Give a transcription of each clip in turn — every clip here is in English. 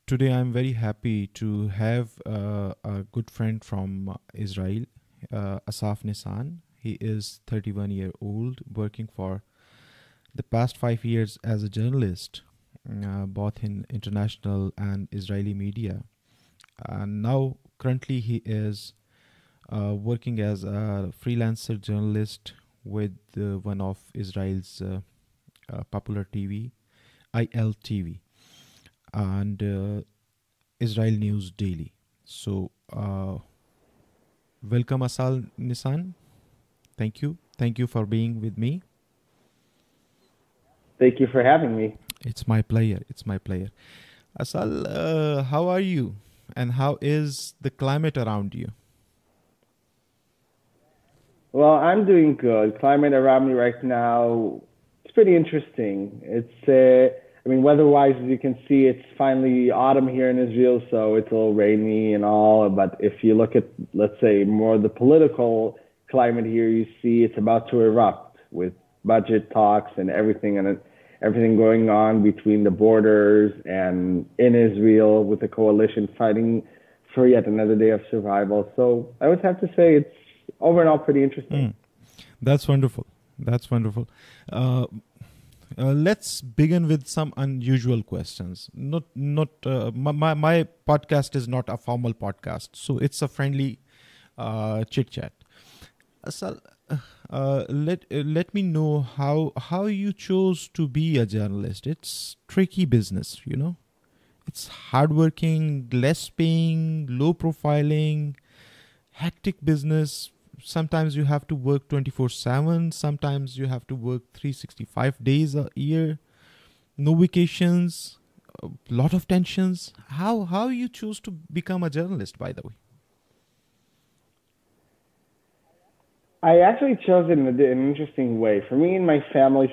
Today I'm very happy to have a good friend from Israel, Asaf Nissan. He is 31 years old, working for the past 5 years as a journalist, both in international and Israeli media. And now, currently, he is working as a freelancer journalist with one of Israel's popular TV, ILTV, and Israel News Daily. So, welcome, Asal Nissan. Thank you. Thank you for being with me. Thank you for having me. It's my pleasure. It's my pleasure. Asal, how are you? And how is the climate around you? Well, I'm doing good. Climate around me right now, it's pretty interesting. Weather-wise, as you can see, it's finally autumn here in Israel, so it's a little rainy and all. But if you look at, let's say, more the political climate here, you see it's about to erupt with budget talks and everything going on between the borders and in Israel with the coalition fighting for yet another day of survival. So I would have to say it's overall pretty interesting. That's wonderful. That's wonderful. Let's begin with some unusual questions. My podcast is not a formal podcast, so it's a friendly chit chat. So, let me know how you chose to be a journalist. It's tricky business, you know. It's hardworking, less paying, low profiling, hectic business. Sometimes you have to work 24/7. Sometimes you have to work 365 days a year. No vacations. A lot of tensions. How you choose to become a journalist, by the way? I actually chose it in an interesting way. For me and my family,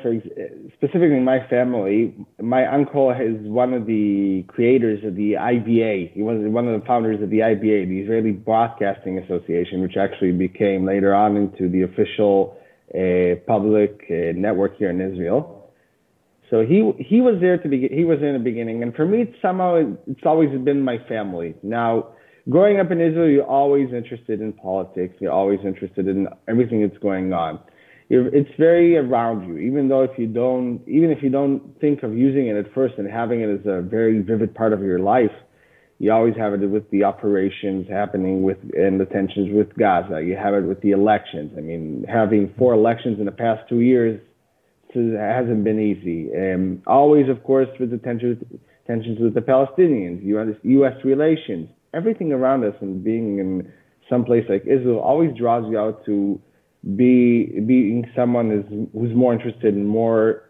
specifically my family, my uncle is one of the creators of the IBA. He was one of the founders of the IBA, the Israeli Broadcasting Association, which actually became later on into the official public network here in Israel. So he was there he was there in the beginning, and for me, it's always been my family. Now, growing up in Israel, you're always interested in politics. You're always interested in everything that's going on. It's very around you, even if you don't think of using it at first and having it as a very vivid part of your life. You always have it with the operations happening and the tensions with Gaza. You have it with the elections. I mean, having 4 elections in the past 2 years hasn't been easy. Always, of course, with the tensions with the Palestinians, U.S. relations. Everything around us, and being in some place like Israel always draws you out to being someone who's more interested and more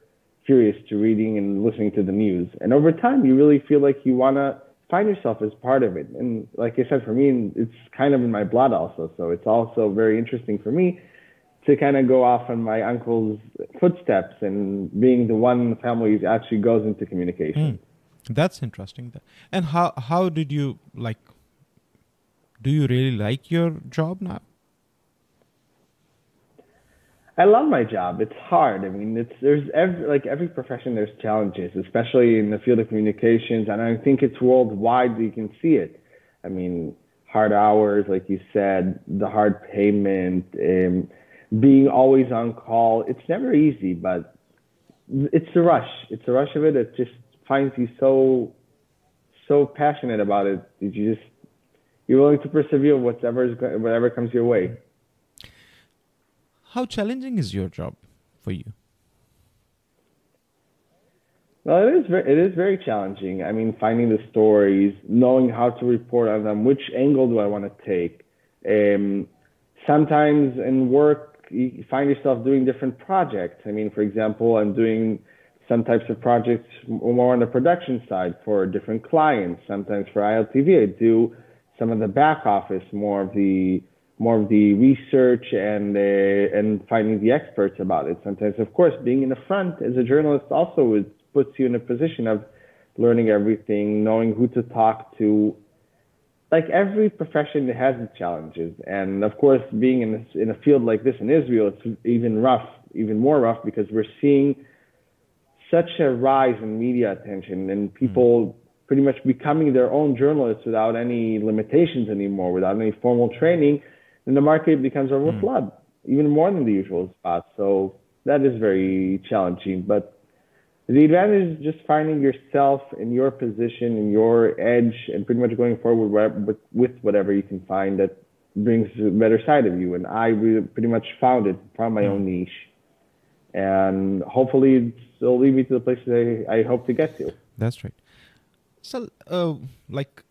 curious to reading and listening to the news. And over time, you really feel like you want to find yourself as part of it. And like I said, for me, it's kind of in my blood also. So it's also very interesting for me to kind of go off on my uncle's footsteps and being the one in the family who actually goes into communication. That's interesting. And how did you like? Do you really like your job now? I love my job. It's hard. I mean, every profession, there's challenges, especially in the field of communications. And I think it's worldwide. You can see it. I mean, hard hours, like you said, the hard payment, being always on call. It's never easy, but it's a rush. It's a rush of it. It just finds you so passionate about it that you're willing to persevere whatever comes your way. How challenging is your job for you? Well, it is very challenging. I mean, finding the stories, knowing how to report on them, which angle do I want to take. Sometimes in work, you find yourself doing different projects. I mean, for example, I'm doing some types of projects more on the production side for different clients. Sometimes for ILTV, I do some of the back office, more of the research and finding the experts about it. Sometimes, of course, being in the front as a journalist also puts you in a position of learning everything, knowing who to talk to. Like every profession has its challenges, and of course, being in a field like this in Israel, it's even more rough because we're seeing such a rise in media attention and people pretty much becoming their own journalists without any limitations anymore, without any formal training, then the market becomes overflood, even more than the usual spots. So that is very challenging. But the advantage is just finding yourself in your position, in your edge, and pretty much going forward with whatever you can find that brings a better side of you. And I really pretty much found my own niche. And hopefully it'll lead me to the places I hope to get to. That's right. So, like,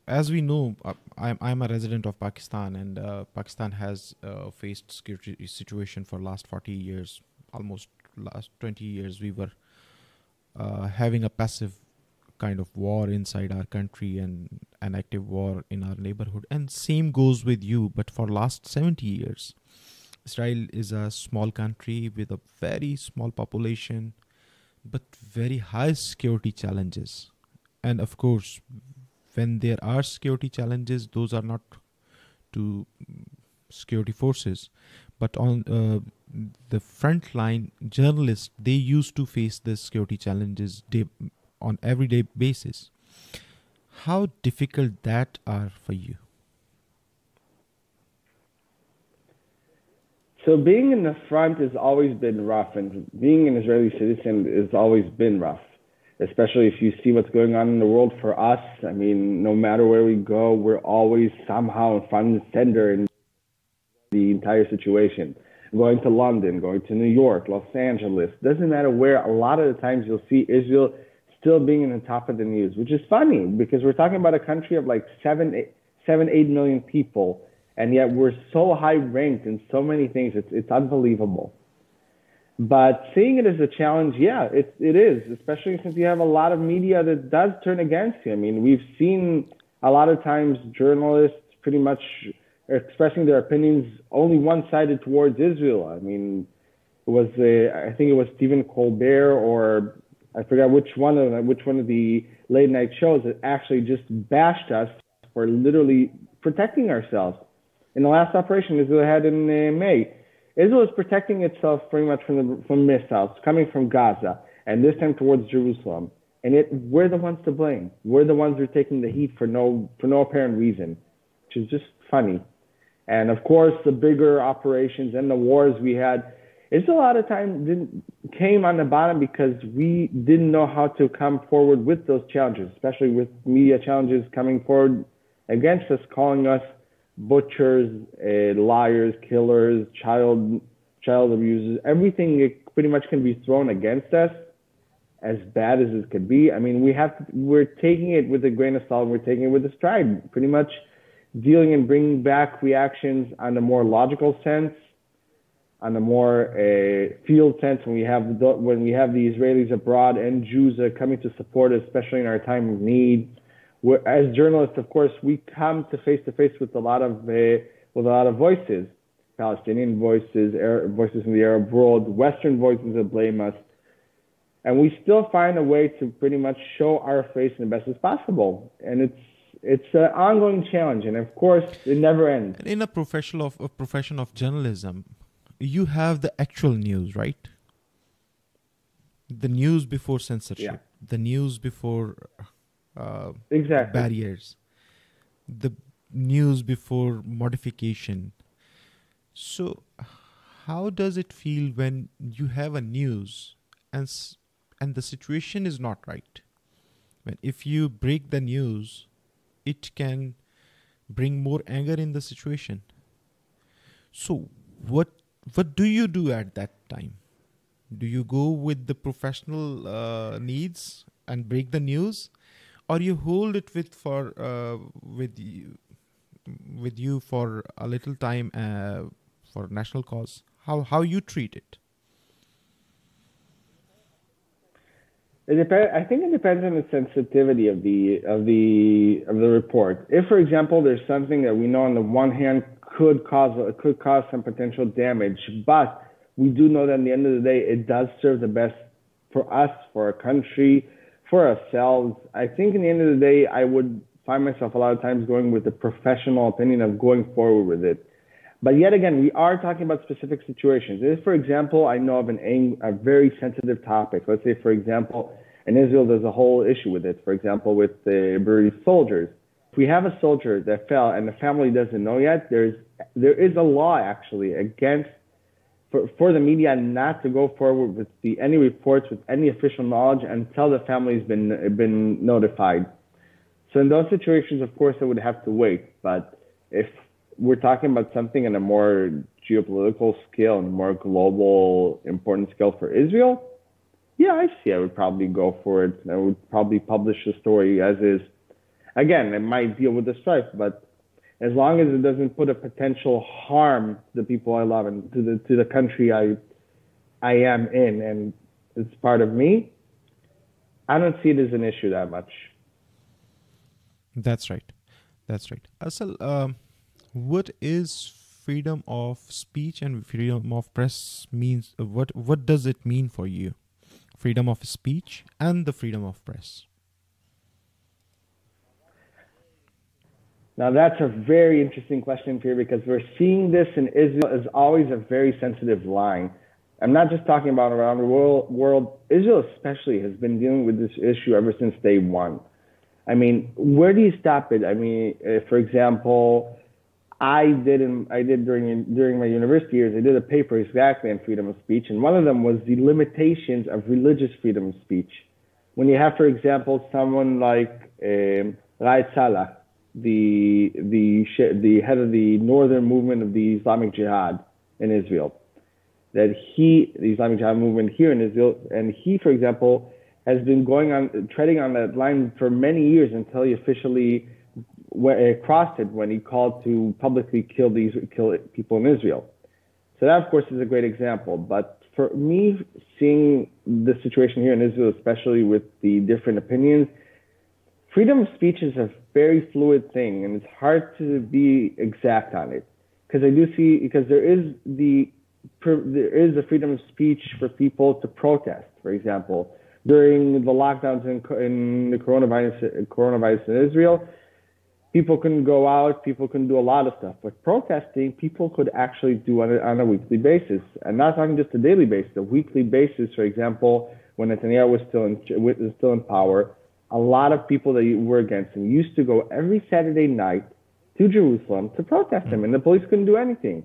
as we know, I'm a resident of Pakistan, and Pakistan has faced security situation for last 40 years, almost last 20 years. We were having a passive kind of war inside our country and an active war in our neighborhood. And same goes with you, but for last 70 years. Israel is a small country with a very small population, but very high security challenges. And of course, when there are security challenges, those are not to security forces, but on the front line journalists, they used to face the security challenges on everyday basis. How difficult that are for you? So being in the front has always been rough, and being an Israeli citizen has always been rough, especially if you see what's going on in the world for us. I mean, no matter where we go, we're always somehow in front and center in the entire situation. Going to London, going to New York, Los Angeles, doesn't matter where, a lot of the times you'll see Israel still being in the top of the news, which is funny because we're talking about a country of like 8 million people. And yet we're so high ranked in so many things. It's unbelievable. But seeing it as a challenge, yeah, it is, especially since you have a lot of media that does turn against you. I mean, we've seen a lot of times journalists pretty much expressing their opinions only one-sided towards Israel. I mean, I think it was Stephen Colbert, or I forgot which one of the late night shows that actually just bashed us for literally protecting ourselves. In the last operation Israel had in May, Israel is protecting itself pretty much from missiles coming from Gaza, and this time towards Jerusalem. And yet we're the ones to blame. We're the ones who are taking the heat for no apparent reason, which is just funny. And of course, the bigger operations and the wars we had, Israel a lot of times came on the bottom because we didn't know how to come forward with those challenges, especially with media challenges coming forward against us, calling us butchers, liars, killers, child abusers. Everything pretty much can be thrown against us, as bad as it could be. I mean, we're taking it with a grain of salt. We're taking it with a stride, pretty much dealing and bringing back reactions on a more logical sense, on a more field sense. When we have the Israelis abroad and Jews are coming to support us, especially in our time of need. As journalists, of course, we come to face with a lot of voices, Palestinian voices, voices from the Arab world, Western voices that blame us, and we still find a way to pretty much show our face in the best as possible. And it's an ongoing challenge, and of course, it never ends. In a profession of journalism, you have the actual news, right? The news before censorship, the news before. Exactly. Barriers, the news before modification. So how does it feel when you have a news and the situation is not right? When if you break the news, it can bring more anger in the situation. So what do you do at that time? Do you go with the professional needs and break the news? Or you hold it with you for a little time for national cause? How you treat it? I think it depends on the sensitivity of the report. If, for example, there's something that we know on the one hand could cause some potential damage, but we do know that at the end of the day, it does serve the best for us, for our country, for ourselves, I think in the end of the day, I would find myself a lot of times going with the professional opinion of going forward with it. But yet again, we are talking about specific situations. If, for example, I know of a very sensitive topic, let's say, for example, in Israel, there's a whole issue with it. For example, with the bereaved soldiers. If we have a soldier that fell and the family doesn't know yet, there is a law actually against for the media not to go forward with any reports with any official knowledge until the family's been notified. So in those situations, of course, I would have to wait. But if we're talking about something on a more geopolitical scale and more global important scale for Israel, yeah, I see. I would probably go for it. I would probably publish the story as is. Again, it might deal with the strife, but as long as it doesn't put a potential harm to the people I love and to the country I am in and it's part of me, I don't see it as an issue that much. That's right. That's right. Asal, what is freedom of speech and freedom of press means? What does it mean for you? Freedom of speech and the freedom of press. Now that's a very interesting question here because we're seeing this in Israel as always a very sensitive line. I'm not just talking about around the world. Israel especially has been dealing with this issue ever since day one. I mean, where do you stop it? I mean, for example, I did during my university years. I did a paper exactly on freedom of speech, and one of them was the limitations of religious freedom of speech. When you have, for example, someone like Raed Salah, the head of the northern movement of the Islamic Jihad in Israel, the Islamic Jihad movement here in Israel, and he, for example, has been treading on that line for many years until he officially crossed it when he called to publicly kill people in Israel. So that, of course, is a great example. But for me, seeing the situation here in Israel, especially with the different opinions, freedom of speech is a very fluid thing, and it's hard to be exact on it because there is a freedom of speech for people to protest. For example, during the lockdowns in the coronavirus in Israel, people couldn't go out, people couldn't do a lot of stuff. But protesting, people could actually do on a weekly basis. And not talking just a daily basis, a weekly basis. For example, when Netanyahu was still in power, a lot of people that were against him used to go every Saturday night to Jerusalem to protest him, and the police couldn't do anything.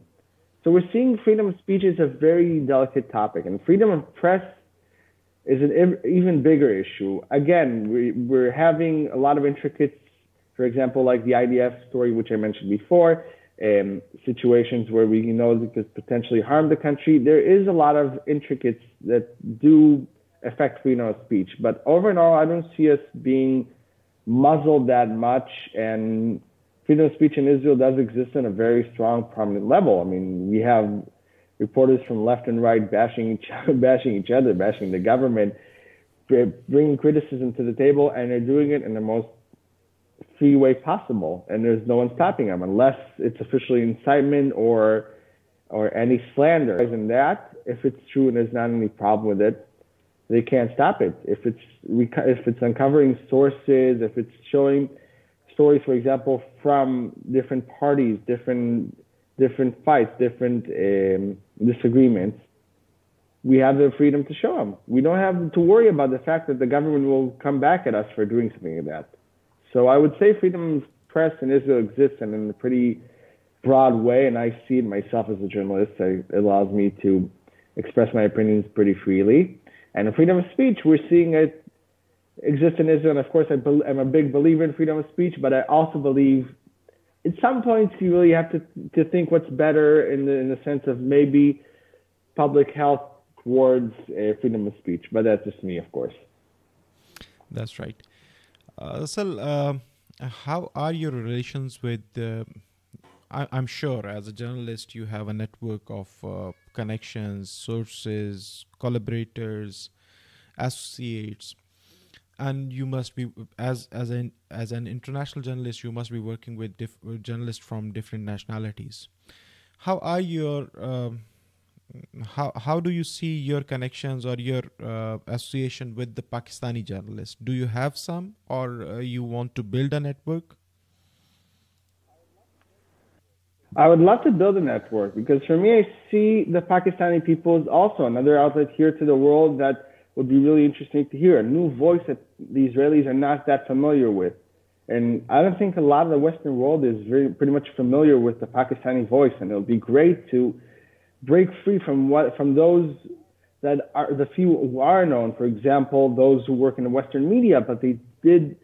So we're seeing freedom of speech is a very delicate topic, and freedom of press is an even bigger issue. Again, we're having a lot of intricacies, for example, like the IDF story, which I mentioned before, situations where we know it could potentially harm the country. There is a lot of intricacies that do affect freedom of speech. But overall, I don't see us being muzzled that much. And freedom of speech in Israel does exist on a very strong, prominent level. I mean, we have reporters from left and right bashing each other, bashing the government, bringing criticism to the table, and they're doing it in the most free way possible. And there's no one stopping them unless it's officially incitement or any slander. And that, if it's true and there's not any problem with it, they can't stop it. If it's uncovering sources, if it's showing stories, for example, from different parties, different fights, different disagreements, we have the freedom to show them. We don't have to worry about the fact that the government will come back at us for doing something like that. So I would say freedom of press in Israel exists and in a pretty broad way, and I see it myself as a journalist. It allows me to express my opinions pretty freely. And freedom of speech, we're seeing it exist in Israel. And of course, I'm a big believer in freedom of speech, but I also believe at some points you really have to think what's better in the sense of maybe public health towards freedom of speech. But that's just me, of course. That's right. So, how are your relations with I'm sure as a journalist you have a network of connections, sources, collaborators, associates, and you must be as an international journalist you must be working with journalists from different nationalities. How are your how do you see your connections or your association with the Pakistani journalists? Do you have some, or you want to build a network? I would love to build a network because for me, I see the Pakistani people as also another outlet here to the world that would be really interesting to hear. A new voice that the Israelis are not that familiar with. And I don't think a lot of the Western world is pretty much familiar with the Pakistani voice. And it would be great to break free from those that are the few who are known. For example, those who work in the Western media, but they did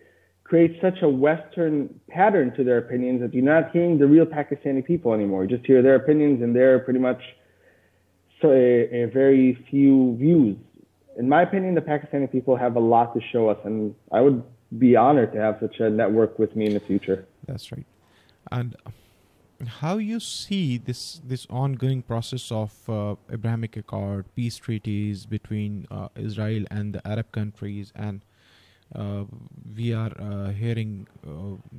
create such a Western pattern to their opinions that you're not hearing the real Pakistani people anymore. You just hear their opinions, and they're pretty much a very few views. In my opinion, the Pakistani people have a lot to show us, and I would be honored to have such a network with me in the future. That's right. And how you see this ongoing process of Abrahamic Accord, peace treaties between Israel and the Arab countries, and we are hearing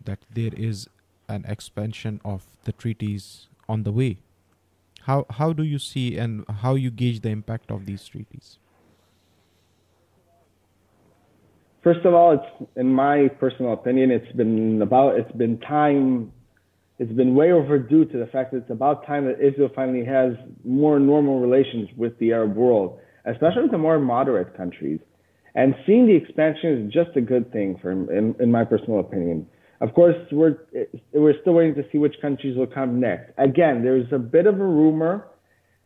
that there is an expansion of the treaties on the way. How do you see and how you gauge the impact of these treaties? First of all, it's in my personal opinion, it's been way overdue to the fact that it's about time that Israel finally has more normal relations with the Arab world, especially with the more moderate countries. And seeing the expansion is just a good thing in my personal opinion. Of course, we're still waiting to see which countries will come next. Again, there's a bit of a rumor,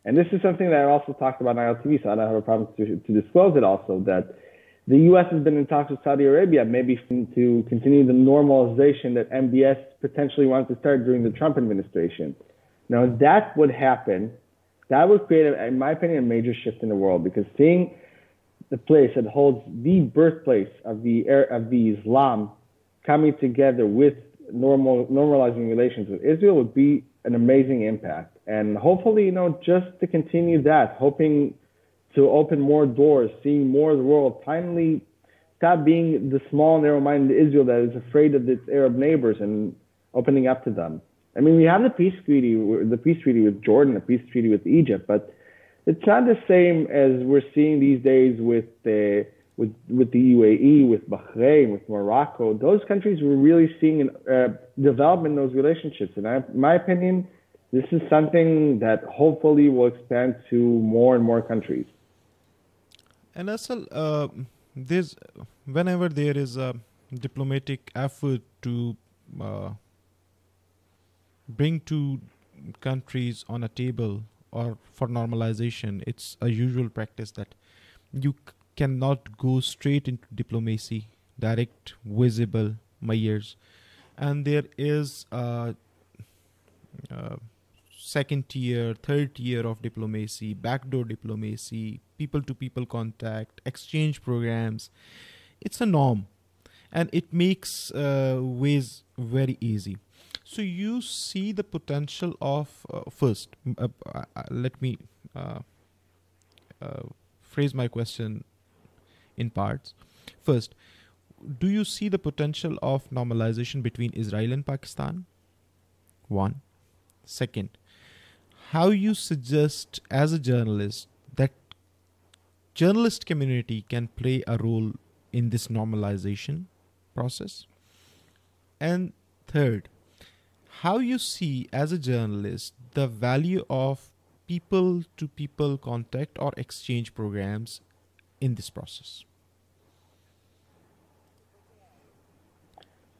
and this is something that I also talked about on ILTV, so I don't have a problem to disclose it also, that the U.S. has been in talks with Saudi Arabia, maybe to continue the normalization that MBS potentially wanted to start during the Trump administration. Now, if that would happen, that would create, in my opinion, a major shift in the world, because seeing the place that holds the birthplace of the Islam coming together with normalizing relations with Israel would be an amazing impact. And hopefully, just to continue that, hoping to open more doors, seeing more of the world, finally stop being the small, narrow-minded Israel that is afraid of its Arab neighbors and opening up to them. I mean, we have the peace treaty with Jordan, the peace treaty with Egypt, but it's not the same as we're seeing these days with the UAE, with Bahrain, with Morocco. Those countries, we're really seeing development in those relationships. And in my opinion, this is something that hopefully will expand to more and more countries. And Asal, whenever there is a diplomatic effort to bring two countries on a table or for normalization, it's a usual practice that you cannot go straight into diplomacy, direct, visible measures, and there is a second tier, third tier of diplomacy, backdoor diplomacy, people-to-people contact, exchange programs. It's a norm, and it makes ways very easy. So you see the potential of first. Let me phrase my question in parts. First, do you see the potential of normalization between Israel and Pakistan? One. Second, how you suggest as a journalist that journalist community can play a role in this normalization process? And third, how you see as a journalist the value of people-to-people contact or exchange programs in this process?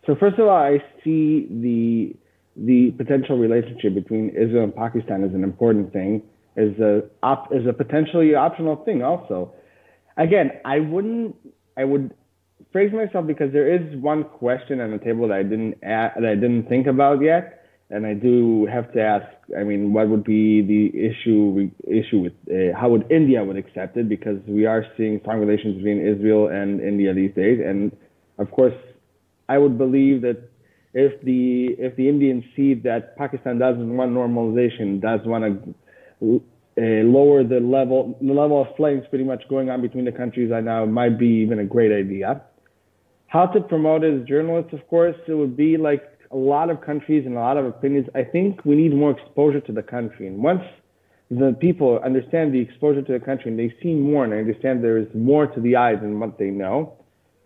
So first of all, I see the potential relationship between Israel and Pakistan as an important thing, as a potentially optional thing also. Again, I would phrase myself, because there is one question on the table that I didn't think about yet, and I do have to ask. I mean, what would be the issue with how would India would accept it? Because we are seeing strong relations between Israel and India these days, and of course, I would believe that if the Indians see that Pakistan doesn't want normalization, does want to lower the level of flames pretty much going on between the countries right now, it might be even a great idea. How to promote it as journalists, of course, it would be like a lot of countries and a lot of opinions. I think we need more exposure to the country. And once the people understand the exposure to the country and they see more and understand there is more to the eye than what they know,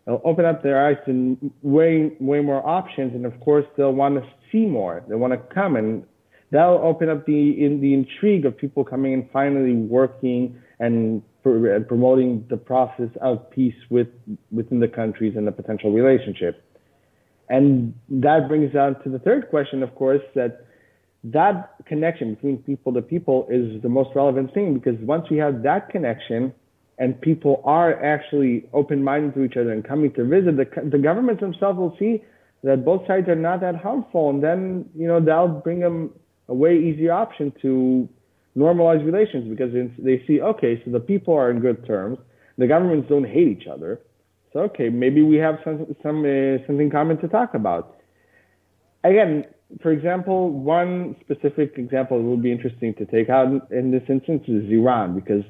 they'll open up their eyes to way more options, and of course they'll want to see more. They want to come, and that'll open up the intrigue of people coming and finally working and promoting the process of peace within the countries and the potential relationship. And that brings down to the third question, of course, that connection between people to people is the most relevant thing, because once we have that connection and people are actually open-minded to each other and coming to visit, the governments themselves will see that both sides are not that harmful, and then that'll bring them a way easier option to normalize relations, because they see, okay, so the people are in good terms, the governments don't hate each other, so okay, maybe we have something common to talk about. Again, for example, one specific example that would be interesting to take out in this instance is Iran, because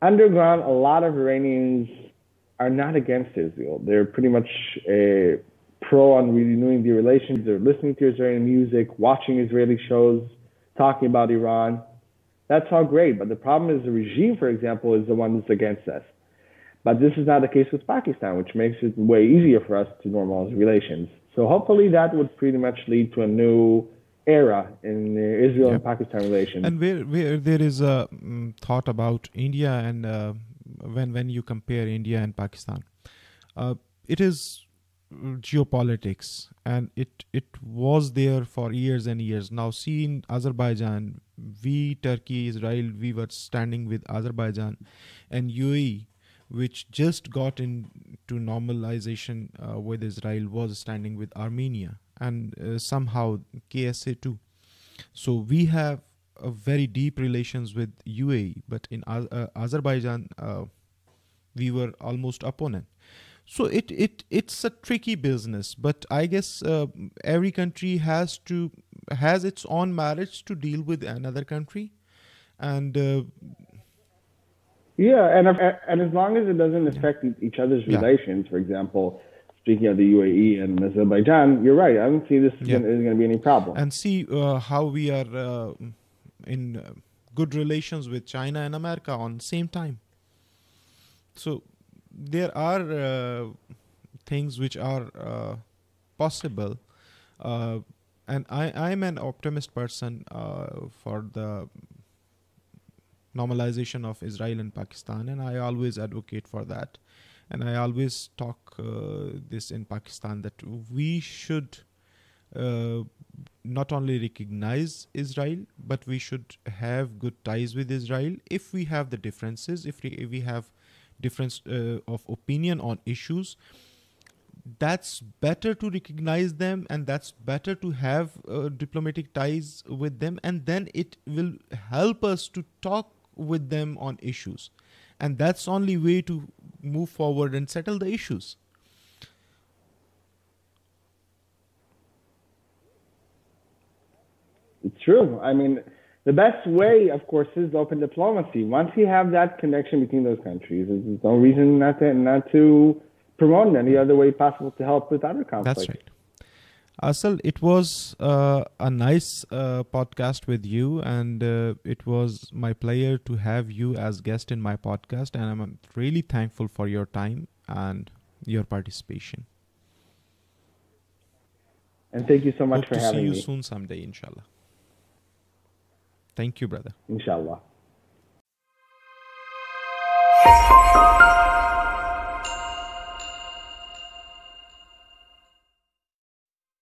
underground, a lot of Iranians are not against Israel. They're pretty much pro on renewing the relations. They're listening to Israeli music, watching Israeli shows, talking about Iran. That's all great. But the problem is the regime, for example, is the one that's against us. But this is not the case with Pakistan, which makes it way easier for us to normalize relations. So hopefully that would pretty much lead to a new era in Israel and Pakistan relations. And where there is a thought about India, and when you compare India and Pakistan, it is geopolitics, and it was there for years and years. Now see in Azerbaijan, Turkey, Israel, we were standing with Azerbaijan, and UAE, which just got into normalization with Israel, was standing with Armenia, and somehow KSA too. So we have a very deep relations with UAE, but in Azerbaijan, we were almost opponent. So it's a tricky business, but I guess every country has its own merits to deal with another country, and and as long as it doesn't affect each other's relations, for example, speaking of the UAE and Azerbaijan, you're right. I don't see this is going to be any problem. And see how we are in good relations with China and America on the same time. So there are things which are possible, and I'm an optimist person for the normalization of Israel and Pakistan, and I always advocate for that, and I always talk this in Pakistan, that we should not only recognize Israel, but we should have good ties with Israel. If we have the differences, if we have difference of opinion on issues, that's better to recognize them, and that's better to have diplomatic ties with them, and then it will help us to talk with them on issues, and that's only way to move forward and settle the issues. It's true. I mean, the best way, of course, is open diplomacy. Once you have that connection between those countries, there's no reason not to promote any other way possible to help with other conflicts. That's right. Asal, it was a nice podcast with you, and it was my pleasure to have you as guest in my podcast, and I'm really thankful for your time and your participation. And thank you so much for having me. Hope to see you soon someday, inshallah. Thank you, brother. Inshallah.